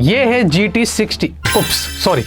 ये है GT60, oops sorry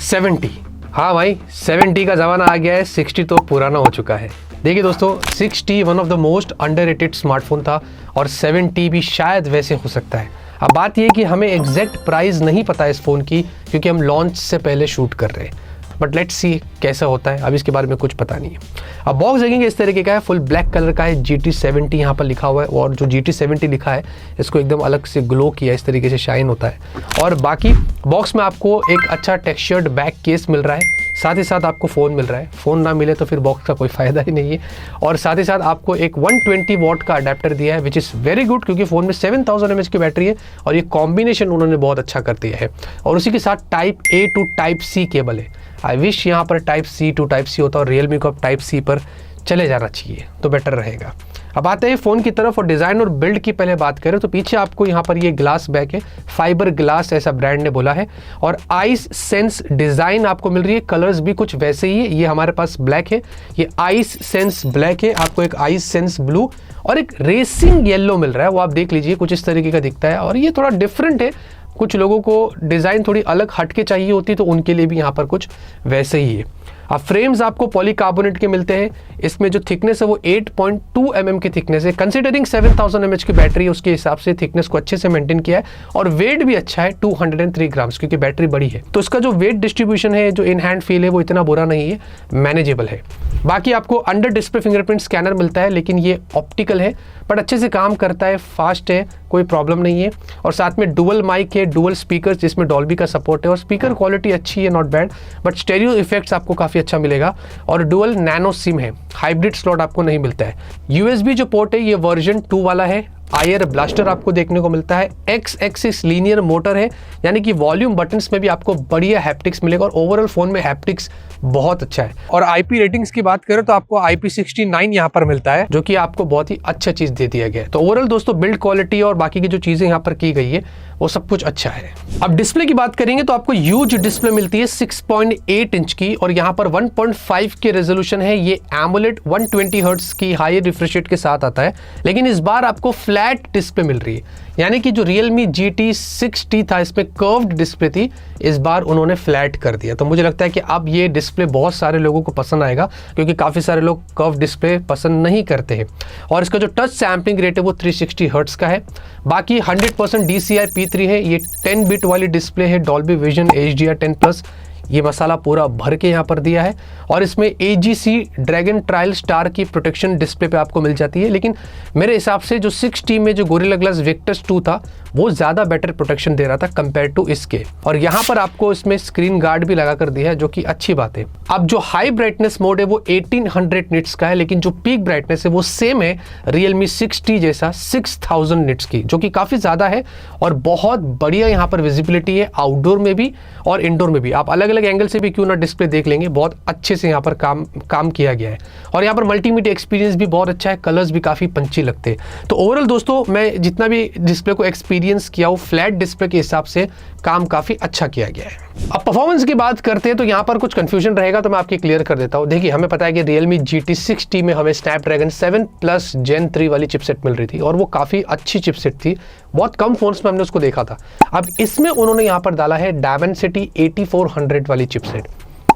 70। हाँ भाई 70 का ज़माना आ गया है, 60 तो पुराना हो चुका है। देखिए दोस्तों 60 one of the most underrated smartphone था और 70 भी शायद वैसे हो सकता है। अब बात यह कि हमें एग्जैक्ट प्राइस नहीं पता है इस फ़ोन की, क्योंकि हम लॉन्च से पहले शूट कर रहे हैं। बट लेट्स सी कैसा होता है, अभी इसके बारे में कुछ पता नहीं है। अब बॉक्स देखेंगे इस तरीके का है, फुल ब्लैक कलर का है, GT70 यहाँ पर लिखा हुआ है। और जो GT70 लिखा है इसको एकदम अलग से ग्लो किया, इस तरीके से शाइन होता है। और बाकी बॉक्स में आपको एक अच्छा टेक्सचर्ड बैक केस मिल रहा है, साथ ही साथ आपको फ़ोन मिल रहा है। फ़ोन ना मिले तो फिर बॉक्स का कोई फ़ायदा ही नहीं है। और साथ ही साथ आपको एक 120 वॉट का अडेप्टर दिया है, विच इज़ वेरी गुड, क्योंकि फ़ोन में 7000 mAh की बैटरी है और ये कॉम्बिनेशन उन्होंने बहुत अच्छा कर दिया है। और उसी के साथ type A to type C cable है। आई विश यहाँ पर type C to type C होता और रियलमी को अब टाइप C पर चले जाना चाहिए तो बेटर रहेगा। अब आते हैं फ़ोन की तरफ और डिज़ाइन और बिल्ड की पहले बात करें तो पीछे आपको यहाँ पर ये ग्लास बैक है, फाइबर ग्लास ऐसा ब्रांड ने बोला है। और आइस सेंस डिज़ाइन आपको मिल रही है, कलर्स भी कुछ वैसे ही है। ये हमारे पास ब्लैक है, ये आइस सेंस ब्लैक है, आपको एक आइस सेंस ब्लू और एक रेसिंग येलो मिल रहा है, वो आप देख लीजिए कुछ इस तरीके का दिखता है। और ये थोड़ा डिफरेंट है, कुछ लोगों को डिज़ाइन थोड़ी अलग हटके चाहिए होती तो उनके लिए भी यहाँ पर कुछ वैसे ही है। अब फ्रेम्स आपको पॉलीकार्बोनेट के मिलते हैं, इसमें जो थिकनेस है वो 8.2 mm की थिकनेस है। कंसिडरिंग 7000 mAh की बैटरी है उसके हिसाब से थिकनेस को अच्छे से मेंटेन किया है। और वेट भी अच्छा है 203 ग्राम्स, क्योंकि बैटरी बड़ी है तो इसका जो वेट डिस्ट्रीब्यूशन है, जो इन हैंड फील है वो इतना बुरा नहीं है, मैनेजेबल है। बाकी आपको अंडर डिस्प्ले फिंगरप्रिंट स्कैनर मिलता है, लेकिन ये ऑप्टिकल है बट अच्छे से काम करता है, फास्ट है, कोई प्रॉब्लम नहीं है। और साथ में डुअल माइक है, डुअल स्पीकर जिसमें डॉल्बी का सपोर्ट है और स्पीकर क्वालिटी अच्छी है, not bad, but stereo effects आपको काफ़ी अच्छा मिलेगा। और डुअल नैनो सिम है, हाइब्रिड स्लॉट आपको नहीं मिलता है। USB जो पोर्ट है ये वर्जन 2 वाला है। आयर ब्लास्टर आपको देखने को मिलता है, X एक्सिस लीनियर मोटर है, यानी कि वॉल्यूम बटन्स में भी आपको बढ़िया हैप्टिक्स मिलेगा और ओवरऑल फोन में हैप्टिक्स बहुत अच्छा है। और IP रेटिंग्स की बात करें तो आपको IP69 यहाँ पर मिलता है, जो कि आपको बहुत ही अच्छा चीज दे दिया गया है। तो ओवरऑल दोस्तों बिल्ड क्वालिटी और बाकी की जो चीजें यहाँ पर की गई है वो सब कुछ अच्छा है। अब डिस्प्ले की बात करेंगे तो आपको ह्यूज डिस्प्ले मिलती है 6.8 इंच की और यहाँ पर 1.5 के रेजोल्यूशन है। ये एमोलेड 120 हर्ट्ज की हाई रिफ्रेश रेट के साथ आता है, लेकिन इस बार आपको फ्लैट डिस्प्ले मिल रही है, यानी कि जो रियलमी GT60 था इसमें कर्व्ड डिस्प्ले थी, इस बार उन्होंने फ्लैट कर दिया। तो मुझे लगता है कि अब ये डिस्प्ले बहुत सारे लोगों को पसंद आएगा, क्योंकि काफ़ी सारे लोग कर्व डिस्प्ले पसंद नहीं करते हैं। और इसका जो टच सैम्पलिंग रेट है वो 360 हर्ट्ज का है। बाकी 100% DCI P3 है, ये 10 बिट वाली डिस्प्ले है, डॉल्बी विजन HDR10+, ये मसाला पूरा भर के यहाँ पर दिया है। और इसमें AGC ड्रैगन ट्रायल स्टार की प्रोटेक्शन डिस्प्ले पे आपको मिल जाती है, लेकिन मेरे हिसाब से जो 6T में जो गोरिल्ला ग्लास विक्टस 2 था वो ज़्यादा बेटर प्रोटेक्शन दे रहा था कंपेयर टू इसके। और यहाँ पर आपको इसमें स्क्रीन गार्ड भी लगा कर दिया है, जो कि अच्छी बात है। अब जो हाई ब्राइटनेस मोड है वो 1800 निट्स का है, लेकिन जो पीक ब्राइटनेस है वो सेम है रियलमी 6T जैसा 6000 निट्स की, जो कि काफ़ी ज़्यादा है और बहुत बढ़िया यहाँ पर विजिबिलिटी है, आउटडोर में भी और इंडोर में भी। आप अलग अलग एंगल से भी क्यों ना डिस्प्ले देख लेंगे, बहुत अच्छे से यहाँ पर काम किया गया है। और यहाँ पर मल्टीमीडिया एक्सपीरियंस भी बहुत अच्छा है, कलर्स भी काफ़ी पंची लगते हैं। तो ओवरऑल दोस्तों मैं जितना भी डिस्प्ले को एक्सपीरियंस किया वो फ्लैट डिस्प्ले के हिसाब से काम काफ़ी अच्छा किया गया है। अब परफॉर्मेंस की बात करते हैं तो यहाँ पर कुछ कंफ्यूजन रहेगा, तो मैं आपकी क्लियर कर देता हूँ। देखिए हमें पता है कि रियलमी GT60 में हमें स्नैपड्रैगन 7+ Gen 3 वाली चिपसेट मिल रही थी और वो काफ़ी अच्छी चिपसेट थी, बहुत कम फोन्स में हमने उसको देखा था। अब इसमें उन्होंने यहाँ पर डाला है Dimensity 8400 वाली चिपसेट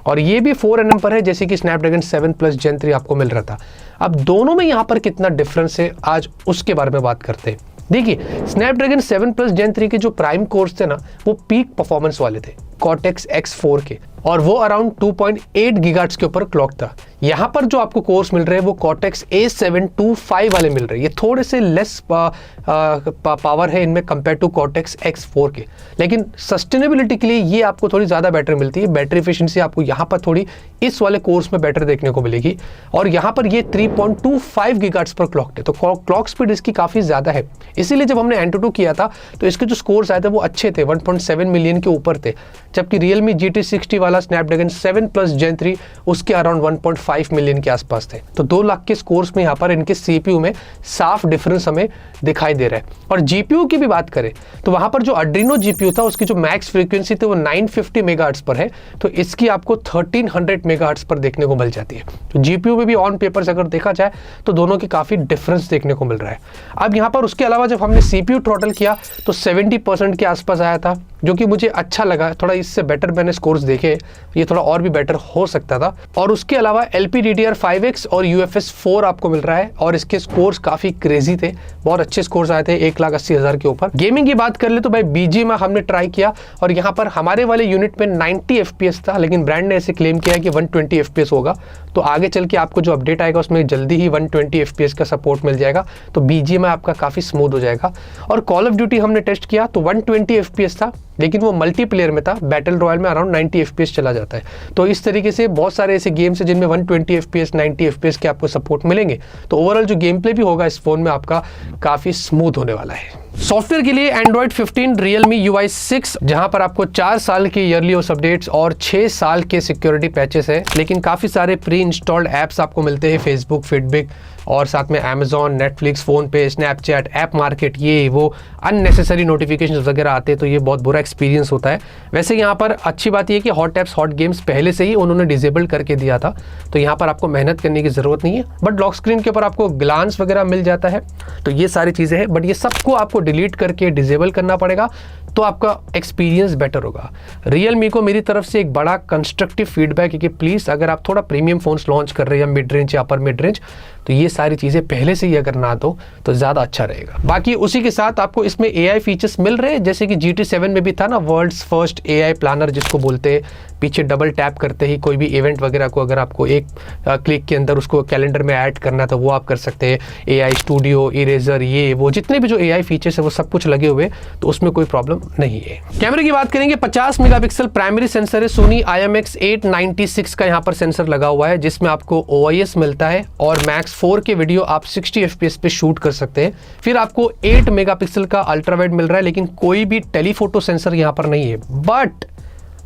और ये भी 4nm पर है, जैसे कि स्नैपड्रैगन 7+ Gen 3 आपको मिल रहा था। अब दोनों में यहाँ पर कितना डिफरेंस है आज उसके बारे में बात करते हैं। देखिए स्नैपड्रैगन 7+ Gen 3 के जो प्राइम कोर्स थे ना वो पीक परफॉर्मेंस वाले थे, Cortex X4 के, और वो अराउंड 2.8 गीगाहर्ट्ज के ऊपर क्लॉक था। यहाँ पर जो आपको कोर्स मिल रहे हैं वो Cortex A725 वाले मिल रहे हैं। ये थोड़े से लेस पावर है इनमें कंपेयर टू Cortex X4 के, लेकिन सस्टेनेबिलिटी के लिए ये आपको थोड़ी ज़्यादा बेटर मिलती है। बैटरी एफिशिएंसी आपको यहाँ पर थोड़ी इस वाले कोर्स में बेटर देखने को मिलेगी। और यहाँ पर ये 3.25 गीगाहर्ट्ज पर क्लॉक है, तो क्लॉक स्पीड इसकी काफ़ी ज़्यादा है। इसीलिए जब हमने Antutu किया था तो इसके जो स्कोर्स आए थे वो अच्छे थे, 1.7 मिलियन के ऊपर थे, जबकि रियलमी GT60 वाला स्नैपड्रैगन 7+ Gen 3 उसके अराउंड 1.5 मिलियन के आसपास थे। तो 2 लाख के स्कोर्स में यहाँ पर इनके CPU में साफ डिफरेंस हमें दिखाई दे रहा है। और GPU की भी बात करें तो वहाँ पर जो Adreno GPU था उसकी जो मैक्स फ्रीक्वेंसी थी वो 950 मेगाहर्ट्ज पर है, तो इसकी आपको 1300 मेगाहर्ट्ज पर देखने को मिल जाती है। तो GPU में भी ऑन पेपर्स अगर देखा जाए तो दोनों की काफ़ी डिफरेंस देखने को मिल रहा है। अब यहाँ पर उसके अलावा जब हमने CPU थ्रॉटल किया तो 70% के आसपास आया था, जो कि मुझे अच्छा लगा, थोड़ा इससे बेटर मैंने स्कोर्स देखे, ये थोड़ा और भी बेटर हो सकता था। और उसके अलावा LPDDR5X और UFS 4 आपको मिल रहा है और इसके स्कोर्स काफ़ी क्रेजी थे, बहुत अच्छे स्कोर्स आए थे 1,80,000 के ऊपर। गेमिंग की बात कर ले तो भाई BGMI हमने ट्राई किया और यहाँ पर हमारे वाले यूनिट में 90 FPS था, लेकिन ब्रांड ने ऐसे क्लेम किया है कि 120 FPS होगा। तो आगे चल के आपको जो अपडेट आएगा उसमें जल्दी ही 120 FPS का सपोर्ट मिल जाएगा, तो BGMI आपका काफ़ी स्मूथ हो जाएगा। और कॉल ऑफ ड्यूटी हमने टेस्ट किया तो 120 FPS था, लेकिन वो मल्टीप्लेयर में था, बैटल रॉयल में अराउंड 90 FPS चला जाता है। तो इस तरीके से बहुत सारे ऐसे गेम्स हैं जिनमें 120 FPS 90 FPS के आपको सपोर्ट मिलेंगे। तो ओवरऑल जो गेम प्ले भी होगा इस फोन में आपका काफ़ी स्मूथ होने वाला है। सॉफ्टवेयर के लिए Android 15, Realme UI 6, जहां पर आपको 4 साल के ईयरली OS अपडेट्स और 6 साल के सिक्योरिटी पैचेस है, लेकिन काफ़ी सारे प्री इंस्टॉल्ड ऐप्स आपको मिलते हैं, फेसबुक, फिटबिट और साथ में Amazon, Netflix, PhonePe, Snapchat, app market, ये वो अननेसेसरी नोटिफिकेशन वगैरह आते हैं, तो ये बहुत बुरा एक्सपीरियंस होता है। वैसे यहाँ पर अच्छी बात ये कि हॉट ऐप्स, हॉट गेम्स पहले से ही उन्होंने डिसेबल करके दिया था, तो यहाँ पर आपको मेहनत करने की ज़रूरत नहीं है। बट लॉक स्क्रीन के ऊपर आपको ग्लांस वगैरह मिल जाता है, तो ये सारी चीज़ें हैं, बट ये सबको आपको डिलीट करके डिसेबल करना पड़ेगा, तो आपका एक्सपीरियंस बेटर होगा। Realme को मेरी तरफ से एक बड़ा कंस्ट्रक्टिव फीडबैक है कि प्लीज़ अगर आप थोड़ा प्रीमियम फ़ोन्स लॉन्च कर रहे हैं या मिड रेंज या अपर मिड रेंज, तो ये सारी चीज़ें पहले से ही अगर ना दो तो ज़्यादा अच्छा रहेगा। बाकी उसी के साथ आपको इसमें AI फीचर्स मिल रहे हैं, जैसे कि GT7 में भी था ना, वर्ल्ड्स फर्स्ट AI प्लानर जिसको बोलते हैं। पीछे डबल टैप करते ही कोई भी इवेंट वगैरह को अगर आपको एक क्लिक के अंदर उसको कैलेंडर में ऐड करना है तो वो आप कर सकते हैं। AI स्टूडियो, इरेजर, ये वो जितने भी जो AI फीचर्स है वो सब कुछ लगे हुए, तो उसमें कोई प्रॉब्लम नहीं है। कैमरे की बात करेंगे, 50 मेगापिक्सल प्राइमरी सेंसर है, Sony IMX896 का यहाँ पर सेंसर लगा हुआ है, जिसमें आपको OIS मिलता है और Max 4 के वीडियो आप 60 FPS पे शूट कर सकते हैं। फिर आपको 8 मेगापिक्सल का अल्ट्रा वाइड मिल रहा है, लेकिन कोई भी टेलीफोटो सेंसर यहाँ पर नहीं है।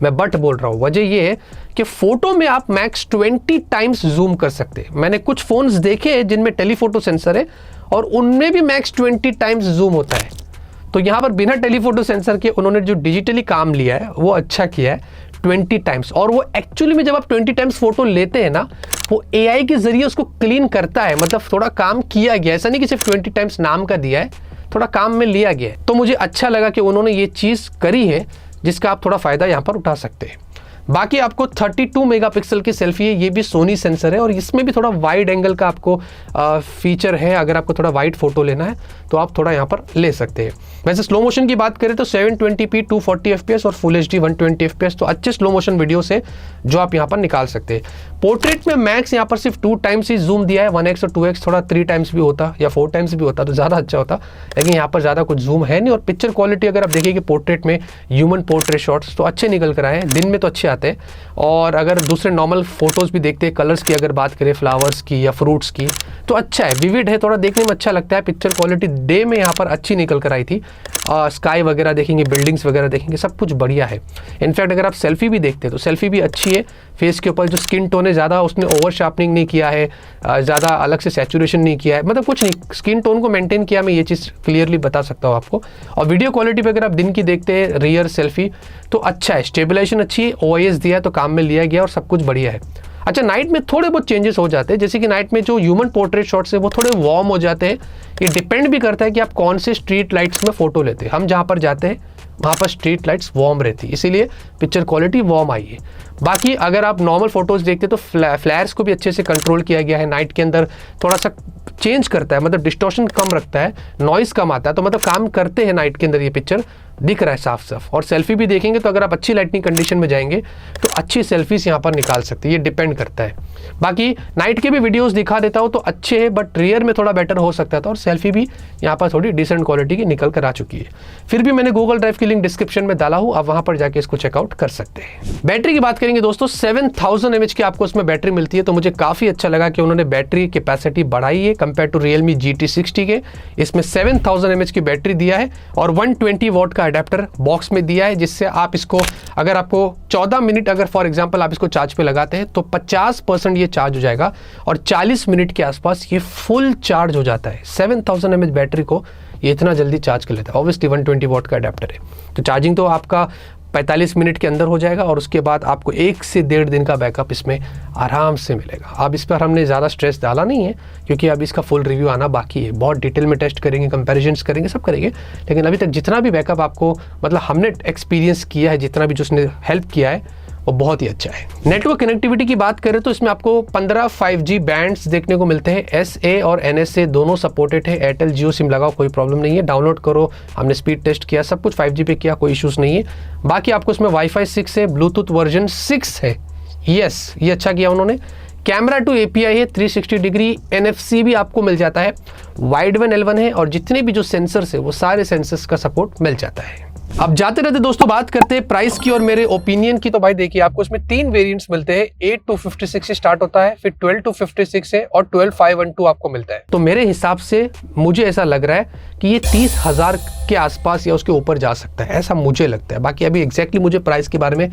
मैं बट बोल रहा हूँ, वजह ये है कि फोटो में आप मैक्स 20 टाइम्स जूम कर सकते हैं। मैंने कुछ फोन्स देखे हैं जिनमें टेलीफोटो सेंसर है और उनमें भी मैक्स 20 टाइम्स जूम होता है। तो यहाँ पर बिना टेलीफोटो सेंसर के उन्होंने जो डिजिटली काम लिया है वो अच्छा किया है, 20 टाइम्स। और वो एक्चुअली में जब आप 20 टाइम्स फोटो लेते हैं ना, वो AI के जरिए उसको क्लीन करता है, मतलब थोड़ा काम किया गया, ऐसा नहीं कि सिर्फ 20 टाइम्स नाम का दिया है, थोड़ा काम में लिया गया है। तो मुझे अच्छा लगा कि उन्होंने ये चीज़ करी है, जिसका आप थोड़ा फ़ायदा यहाँ पर उठा सकते हैं। बाकी आपको 32 मेगापिक्सल की सेल्फी है, ये भी सोनी सेंसर है और इसमें भी थोड़ा वाइड एंगल का आपको फीचर है। अगर आपको थोड़ा वाइड फोटो लेना है तो आप थोड़ा यहाँ पर ले सकते हैं। वैसे स्लो मोशन की बात करें तो 720p 240 fps और फुल HD 120 fps, तो अच्छे स्लो मोशन वीडियो से जो आप यहाँ पर निकाल सकते हैं। पोर्ट्रेट में मैक्स यहाँ पर सिर्फ 2 टाइम्स ही जूम दिया है, 1x और 2x, थोड़ा 3 टाइम्स भी होता या 4 टाइम्स भी होता तो ज़्यादा अच्छा होता, लेकिन यहाँ पर ज़्यादा कुछ जूम है नहीं। और पिक्चर क्वालिटी अगर आप देखिए कि पोर्ट्रेट में ह्यूमन पोर्ट्रेट शॉट्स तो अच्छे निकल कर आए हैं, दिन में तो अच्छे आते हैं। और अगर दूसरे नॉर्मल फोटोज़ भी देखते हैं, कलर्स की अगर बात करें, फ्लावर्स की या फ्रूट्स की, तो अच्छा है, विविड है, थोड़ा देखने में अच्छा लगता है। पिक्चर क्वालिटी डे में यहाँ पर अच्छी निकल कर आई थी। स्काई वगैरह देखेंगे, बिल्डिंग्स वगैरह देखेंगे, सब कुछ बढ़िया है। इनफैक्ट अगर आप सेल्फी भी देखते हैं तो सेल्फी भी अच्छी है। फेस के ऊपर जो स्किन टोन है, ज़्यादा उसने ओवर शार्पनिंग नहीं किया है, ज़्यादा अलग से सैचुरेशन नहीं किया है, मतलब कुछ नहीं, स्किन टोन को मेंटेन किया, मैं ये चीज़ क्लियरली बता सकता हूँ आपको। और वीडियो क्वालिटी पे अगर आप दिन की देखते हैं, रियर सेल्फी, तो अच्छा है, स्टेबलाइजेशन अच्छी है, OIS दिया है तो काम में लिया गया और सब कुछ बढ़िया है। अच्छा, नाइट में थोड़े बहुत चेंजेस हो जाते हैं, जैसे कि नाइट में जो ह्यूमन पोर्ट्रेट शॉट्स है वो थोड़े वार्म हो जाते हैं। ये डिपेंड भी करता है कि आप कौन से स्ट्रीट लाइट्स में फ़ोटो लेते हैं। हम जहाँ पर जाते हैं वहाँ पर स्ट्रीट लाइट्स वार्म रहती है, इसीलिए पिक्चर क्वालिटी वार्म आई है। बाकी अगर आप नॉर्मल फोटोज़ देखते तो फ्लैर्स को भी अच्छे से कंट्रोल किया गया है। नाइट के अंदर थोड़ा सा चेंज करता है, मतलब डिस्टॉर्शन कम रखता है, नॉइज़ कम आता है, तो मतलब काम करते हैं नाइट के अंदर, ये पिक्चर दिख रहा है साफ साफ। और सेल्फी भी देखेंगे तो अगर आप अच्छी लाइटिंग कंडीशन में जाएंगे तो अच्छी सेल्फीज यहाँ पर निकाल सकते हैं, ये डिपेंड करता है। बाकी नाइट के भी वीडियोस दिखा देता हूँ तो अच्छे हैं, बट रियर में थोड़ा बेटर हो सकता था और सेल्फी भी यहाँ पर थोड़ी डिसेंट क्वालिटी की निकल कर आ चुकी है। फिर भी मैंने गूगल ड्राइव की लिंक डिस्क्रिप्शन में डाला हूँ, आप वहाँ पर जाके इसको चेकआउट कर सकते हैं। बैटरी की बात करेंगे दोस्तों, 7000 mAh की आपको उसमें बैटरी मिलती है, तो मुझे काफ़ी अच्छा लगा कि उन्होंने बैटरी कैपेसिटी बढ़ाई है कंपेयर टू Realme GT60 के। इसमें 7000 mAh की बैटरी दिया है और 120 वॉट का अडेप्टर बॉक्स में दिया है, जिससे आप इसको, अगर आपको 14 मिनट अगर फॉर एग्जांपल आप इसको चार्ज पे लगाते हैं तो 50% ये चार्ज हो जाएगा और 40 मिनट के आसपास ये फुल चार्ज हो जाता है। 7000 mAh बैटरी को ये इतना जल्दी चार्ज कर लेता है। ऑब्वियसली 120 वॉट का अडेप्टर है, तो चार्जिंग तो आपका 45 मिनट के अंदर हो जाएगा और उसके बाद आपको 1 से 1.5 दिन का बैकअप इसमें आराम से मिलेगा। अब इस पर हमने ज़्यादा स्ट्रेस डाला नहीं है क्योंकि अभी इसका फुल रिव्यू आना बाकी है। बहुत डिटेल में टेस्ट करेंगे, कंपैरिजन्स करेंगे, सब करेंगे, लेकिन अभी तक जितना भी बैकअप आपको मतलब हमने एक्सपीरियंस किया है, जितना भी जो उसने हेल्प किया है वो बहुत ही अच्छा है। नेटवर्क कनेक्टिविटी की बात करें तो इसमें आपको 15 5G बैंड्स देखने को मिलते हैं। SA और NSA दोनों सपोर्टेड है। एयरटेल जियो सिम लगाओ, कोई प्रॉब्लम नहीं है, डाउनलोड करो, हमने स्पीड टेस्ट किया, सब कुछ 5G पे किया, कोई इश्यूज नहीं है। बाकी आपको इसमें वाईफाई 6 है, ब्लूटूथ वर्जन 6 है, यस ये अच्छा किया उन्होंने। कैमरा टू API है, 360 डिग्री NFC भी आपको मिल जाता है, वाइड वन L1 है और जितने भी जो सेंसर्स है वो सारे सेंसर्स का सपोर्ट मिल जाता है। अब जाते रहते दोस्तों बात करते हैं प्राइस की और मेरे ओपिनियन की। तो भाई देखिए, आपको इसमें 3 वेरिएंट्स मिलते हैं। 8 to 56 से स्टार्ट होता है, फिर 12 to 56 है और 12,512 आपको मिलता है। तो मेरे हिसाब से मुझे ऐसा लग रहा है कि ये 30,000 के आसपास या उसके ऊपर जा सकता है, ऐसा मुझे लगता है। बाकी अभी एग्जैक्टली मुझे प्राइस के बारे में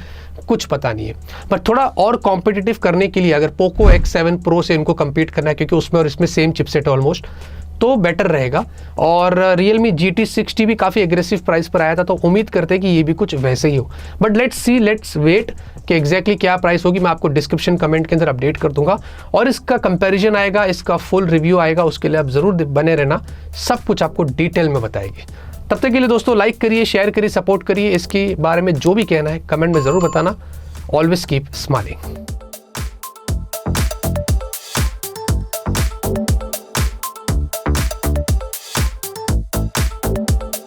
कुछ पता नहीं है, पर थोड़ा और कॉम्पिटिटिव करने के लिए अगर पोको X7 Pro से इनको कम्पीट करना है, क्योंकि उसमें और इसमें सेम चिपसेट है ऑलमोस्ट, तो बेटर रहेगा। और Realme GT60 भी काफ़ी एग्रेसिव प्राइस पर आया था, तो उम्मीद करते हैं कि ये भी कुछ वैसे ही हो। बट लेट्स वेट कि एग्जैक्टली क्या प्राइस होगी। मैं आपको डिस्क्रिप्शन कमेंट के अंदर अपडेट कर दूंगा और इसका कंपैरिजन आएगा, इसका फुल रिव्यू आएगा, उसके लिए आप ज़रूर बने रहना, सब कुछ आपको डिटेल में बताएंगे। तब तक के लिए दोस्तों लाइक करिए, शेयर करिए, सपोर्ट करिए। इसके बारे में जो भी कहना है कमेंट में ज़रूर बताना। Always keep smiling.